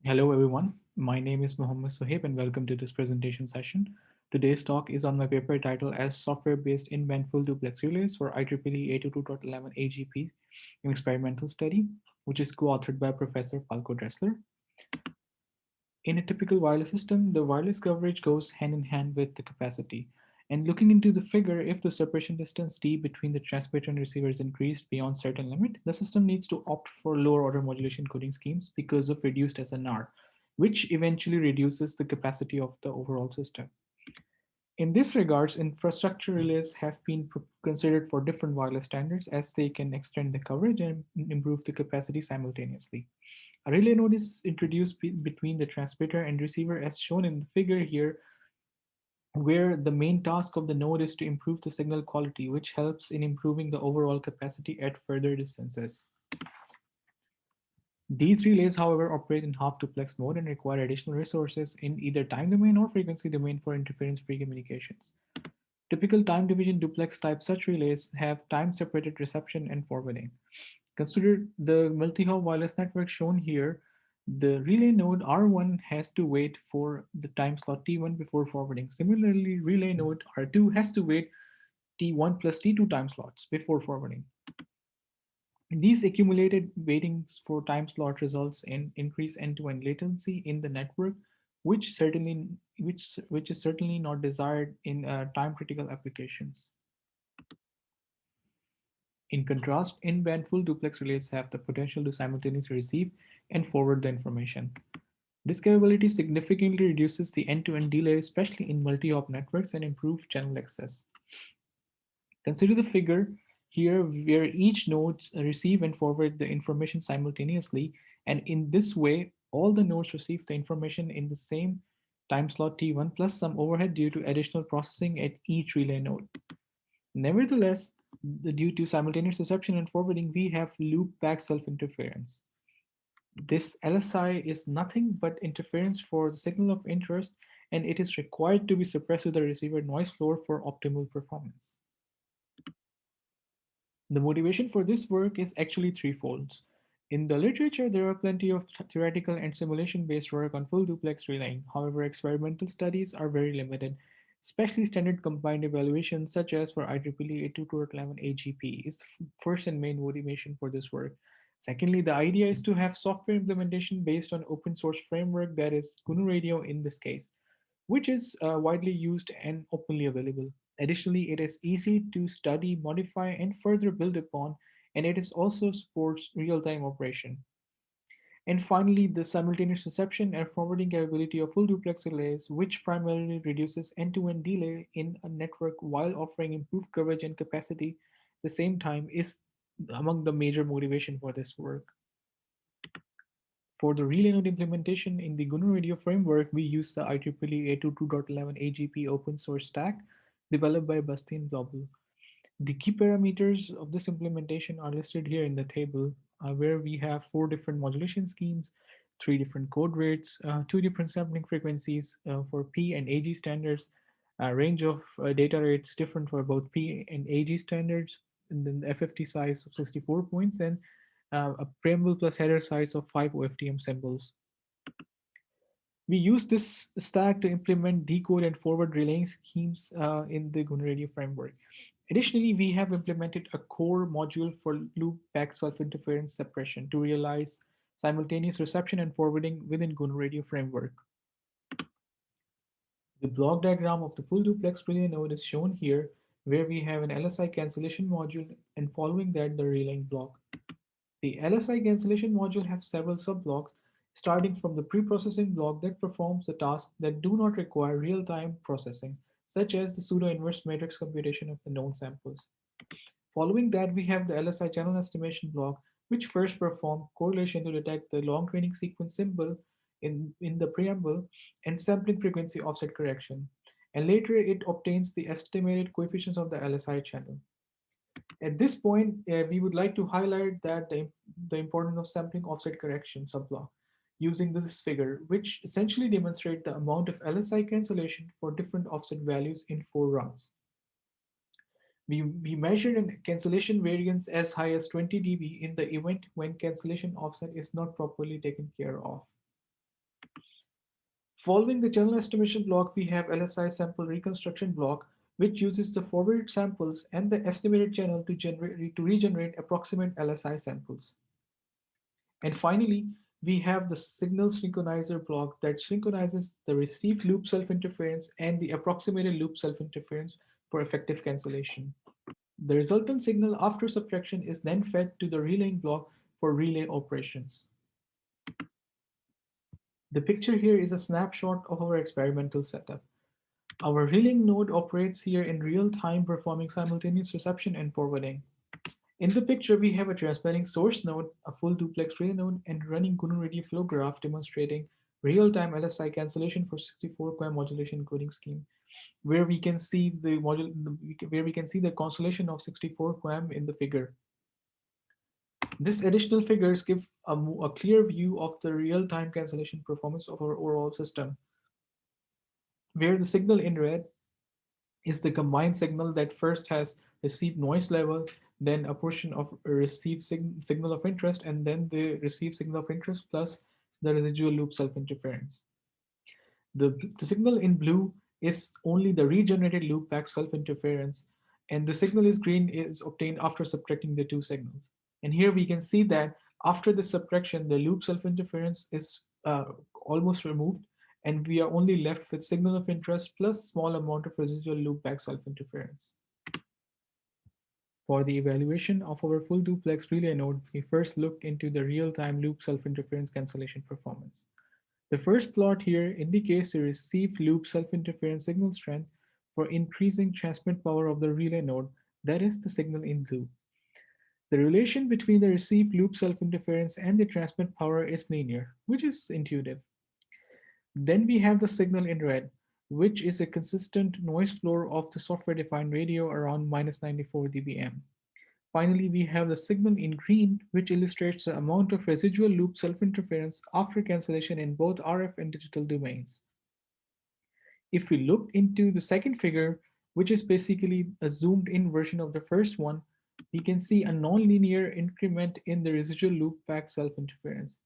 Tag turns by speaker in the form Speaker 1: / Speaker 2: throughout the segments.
Speaker 1: Hello everyone, my name is Sohaib and welcome to this presentation session. Today's talk is on my paper titled as Software-Based Inventful Duplex Relays for IEEE 802.11a GP in Experimental Study, which is co-authored by Professor Falko Dressler. In a typical wireless system, the wireless coverage goes hand in hand with the capacity. And looking into the figure, if the separation distance d between the transmitter and receiver is increased beyond certain limit, the system needs to opt for lower order modulation coding schemes because of reduced SNR, which eventually reduces the capacity of the overall system. In this regards, infrastructure relays have been considered for different wireless standards as they can extend the coverage and improve the capacity simultaneously. A relay node is introduced between the transmitter and receiver as shown in the figure here, where the main task of the node is to improve the signal quality, which helps in improving the overall capacity at further distances. These relays, however, operate in half-duplex mode and require additional resources in either time domain or frequency domain for interference-free communications. Typical time division duplex type such relays have time-separated reception and forwarding. Consider the multi-hop wireless network shown here. The relay node R1 has to wait for the time slot T1 before forwarding. Similarly, relay node R2 has to wait T1 plus T2 time slots before forwarding. These accumulated waitings for time slot results in increased end-to-end latency in the network, which is certainly not desired in time-critical applications. In contrast, in-band full duplex relays have the potential to simultaneously receive and forward the information. This capability significantly reduces the end-to-end delay, especially in multi-hop networks, and improves channel access. Consider the figure here where each nodes receive and forward the information simultaneously, and in this way, all the nodes receive the information in the same time slot T1 plus some overhead due to additional processing at each relay node. Nevertheless, due to simultaneous reception and forwarding, we have loop-back self-interference. This LSI is nothing but interference for the signal of interest, and it is required to be suppressed with the receiver noise floor for optimal performance. The motivation for this work is actually threefold. In the literature, there are plenty of theoretical and simulation-based work on full duplex relaying. However, experimental studies are very limited, especially standard combined evaluations such as for IEEE 802.11 AGP is the first and main motivation for this work. Secondly, the idea is to have software implementation based on open source framework that is GNU Radio in this case, which is widely used and openly available. Additionally, it is easy to study, modify, and further build upon, and it is also supports real-time operation. And finally, the simultaneous reception and forwarding capability of full duplex relays, which primarily reduces end-to-end delay in a network while offering improved coverage and capacity at the same time, is among the major motivation for this work. For the relay node implementation in the GNU Radio framework, we use the IEEE 802.11 AGP open source stack developed by Bastian Global. The key parameters of this implementation are listed here in the table, where we have four different modulation schemes, three different code rates, two different sampling frequencies for P and AG standards, a range of data rates different for both P and AG standards, and then the FFT size of 64 points, and a preamble plus header size of 5 OFDM symbols. We use this stack to implement decode and forward relaying schemes in the GNU Radio framework. Additionally, we have implemented a core module for loop-back self-interference suppression to realize simultaneous reception and forwarding within GNU Radio framework. The block diagram of the full duplex relay node is shown here, where we have an LSI cancellation module and following that the relaying block. The LSI cancellation module has several sub-blocks, starting from the pre-processing block that performs the tasks that do not require real-time processing, such as the pseudo-inverse matrix computation of the known samples. Following that, we have the LSI channel estimation block, which first performs correlation to detect the long training sequence symbol in the preamble and sampling frequency offset correction. And later, it obtains the estimated coefficients of the LSI channel. At this point, we would like to highlight that the importance of sampling offset correction subblock using this figure, which essentially demonstrates the amount of LSI cancellation for different offset values in 4 runs. We measured a cancellation variance as high as 20 dB in the event when cancellation offset is not properly taken care of. Following the channel estimation block, we have LSI sample reconstruction block, which uses the forwarded samples and the estimated channel to regenerate approximate LSI samples. And finally, we have the signal synchronizer block that synchronizes the received loop self-interference and the approximated loop self-interference for effective cancellation. The resultant signal after subtraction is then fed to the relaying block for relay operations. The picture here is a snapshot of our experimental setup. Our relaying node operates here in real time, performing simultaneous reception and forwarding. In the picture, we have a transmitting source node, a full duplex relay node, and running GNU radio flow graph demonstrating real-time LSI cancellation for 64 QAM modulation encoding scheme, where we can see the constellation of 64 QAM in the figure. This additional figures give a clear view of the real-time cancellation performance of our overall system, where the signal in red is the combined signal that first has received noise level, then a portion of a received signal of interest, and then the received signal of interest plus the residual loop self-interference. The signal in blue is only the regenerated loopback self-interference, and the signal is green is obtained after subtracting the two signals. And here we can see that after the subtraction, the loop self-interference is almost removed, and we are only left with signal of interest plus small amount of residual loopback self-interference. For the evaluation of our full duplex relay node, we first looked into the real-time loop self-interference cancellation performance. The first plot here indicates the received loop self-interference signal strength for increasing transmit power of the relay node, that is the signal in blue. The relation between the received loop self-interference and the transmit power is linear, which is intuitive. Then we have the signal in red, which is a consistent noise floor of the software-defined radio around minus 94 dBm. Finally, we have the signal in green, which illustrates the amount of residual loop self-interference after cancellation in both RF and digital domains. If we look into the second figure, which is basically a zoomed-in version of the first one, we can see a nonlinear increment in the residual loopback self-interference.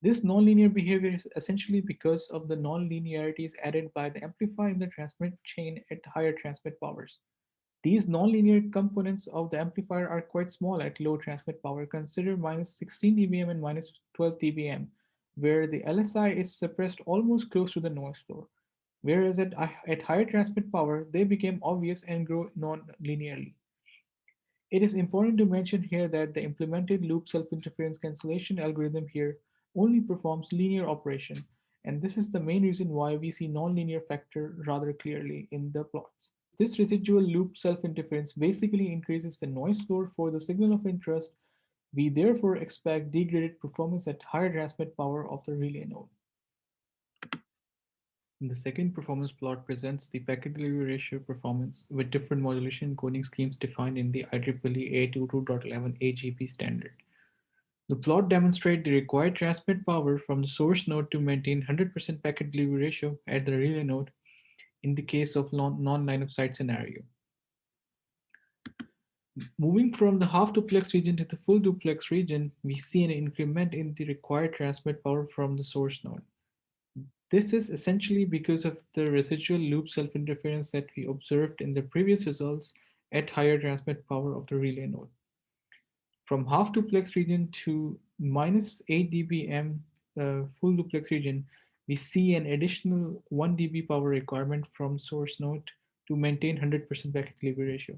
Speaker 1: This nonlinear behavior is essentially because of the nonlinearities added by the amplifier in the transmit chain at higher transmit powers. These nonlinear components of the amplifier are quite small at low transmit power, consider minus 16 dBm and minus 12 dBm, where the LSI is suppressed almost close to the noise floor, whereas at higher transmit power, they became obvious and grow non-linearly. It is important to mention here that the implemented loop self-interference cancellation algorithm here only performs linear operation, and this is the main reason why we see nonlinear factor rather clearly in the plots. This residual loop self-interference basically increases the noise floor for the signal of interest. We therefore expect degraded performance at higher transmit power of the relay node. The second performance plot presents the packet delivery ratio performance with different modulation encoding schemes defined in the IEEE 802.11a GP standard. The plot demonstrates the required transmit power from the source node to maintain 100% packet delivery ratio at the relay node in the case of non-line of sight scenario. Moving from the half duplex region to the full duplex region, we see an increment in the required transmit power from the source node. This is essentially because of the residual loop self-interference that we observed in the previous results at higher transmit power of the relay node. From half duplex region to minus 8 dBm full duplex region, we see an additional 1 dB power requirement from source node to maintain 100% packet delivery ratio.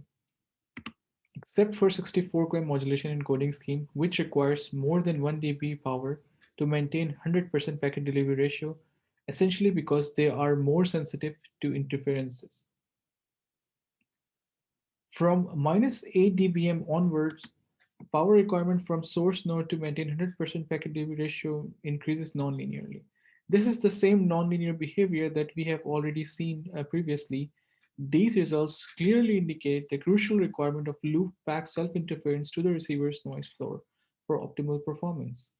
Speaker 1: Except for 64 QAM modulation encoding scheme, which requires more than 1 dB power to maintain 100% packet delivery ratio, essentially because they are more sensitive to interferences. From minus 8 dBm onwards, power requirement from source node to maintain 100% packet delivery ratio increases non-linearly. This is the same nonlinear behavior that we have already seen previously. These results clearly indicate the crucial requirement of loop-back self-interference to the receiver's noise floor for optimal performance.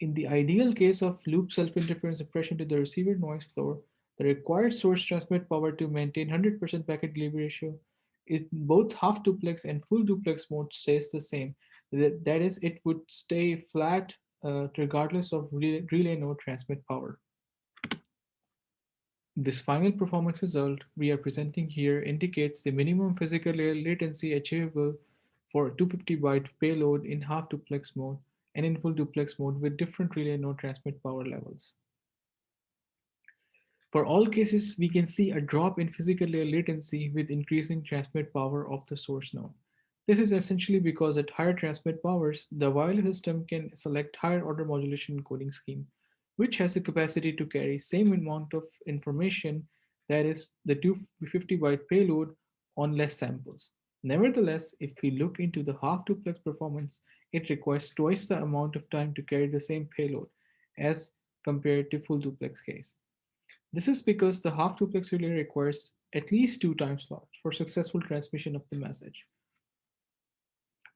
Speaker 1: In the ideal case of loop self-interference suppression to the receiver noise floor, the required source transmit power to maintain 100% packet delivery ratio is both half duplex and full duplex mode stays the same. That is, it would stay flat regardless of relay node transmit power. This final performance result we are presenting here indicates the minimum physical latency achievable for 250 byte payload in half duplex mode and in full duplex mode with different relay node transmit power levels. For all cases, we can see a drop in physical layer latency with increasing transmit power of the source node. This is essentially because at higher transmit powers, the wireless system can select higher order modulation encoding scheme, which has the capacity to carry same amount of information, that is the 250 byte payload, on less samples. Nevertheless, if we look into the half duplex performance, it requires twice the amount of time to carry the same payload as compared to full duplex case. This is because the half-duplex relay requires at least two time slots for successful transmission of the message.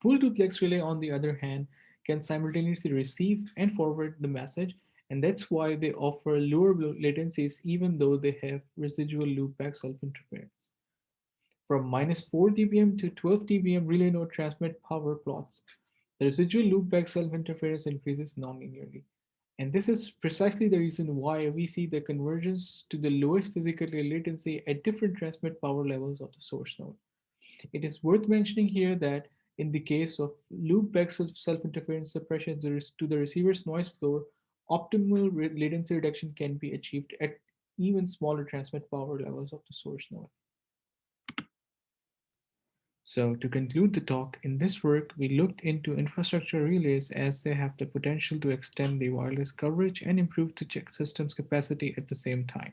Speaker 1: Full duplex relay, on the other hand, can simultaneously receive and forward the message, and that's why they offer lower latencies even though they have residual loopback self-interference. From minus 4 dBm to 12 dBm relay node transmit power plots, the residual loopback self-interference increases nonlinearly. And this is precisely the reason why we see the convergence to the lowest physical latency at different transmit power levels of the source node. It is worth mentioning here that in the case of loopback self-interference suppression to the receiver's noise floor, optimal latency reduction can be achieved at even smaller transmit power levels of the source node. So, to conclude the talk, in this work, we looked into infrastructure relays as they have the potential to extend the wireless coverage and improve the check system's capacity at the same time.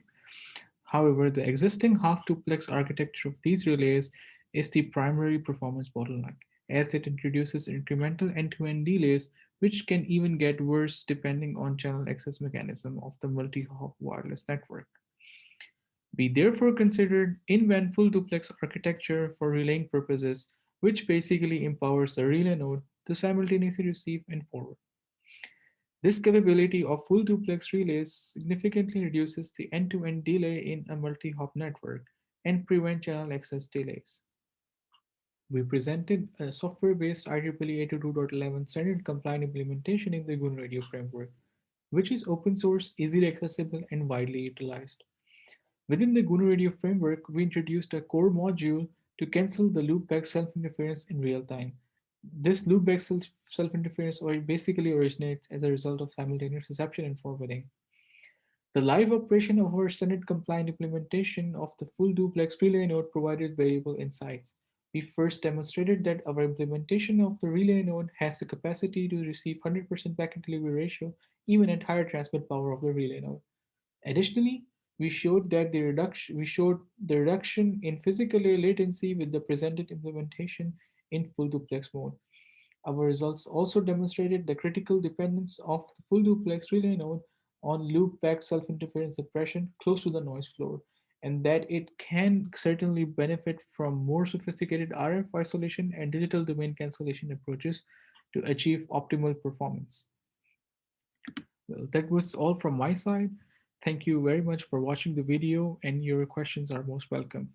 Speaker 1: However, the existing half-duplex architecture of these relays is the primary performance bottleneck, as it introduces incremental end-to-end delays, which can even get worse depending on channel access mechanism of the multi-hop wireless network. We therefore considered in-band full duplex architecture for relaying purposes, which basically empowers the relay node to simultaneously receive and forward. This capability of full duplex relays significantly reduces the end-to-end delay in a multi-hop network and prevent channel access delays. We presented a software-based IEEE 802.11 standard compliant implementation in the GUN radio framework, which is open source, easily accessible, and widely utilized. Within the GNU Radio framework, we introduced a core module to cancel the loopback self-interference in real time. This loopback self-interference basically originates as a result of simultaneous reception and forwarding. The live operation of our standard compliant implementation of the full duplex relay node provided variable insights. We first demonstrated that our implementation of the relay node has the capacity to receive 100% packet delivery ratio even at higher transmit power of the relay node. Additionally, we showed the reduction in physical latency with the presented implementation in full duplex mode. Our results also demonstrated the critical dependence of the full duplex relay node on loopback self-interference suppression close to the noise floor, and that it can certainly benefit from more sophisticated RF isolation and digital domain cancellation approaches to achieve optimal performance. Well, that was all from my side. Thank you very much for watching the video, and your questions are most welcome.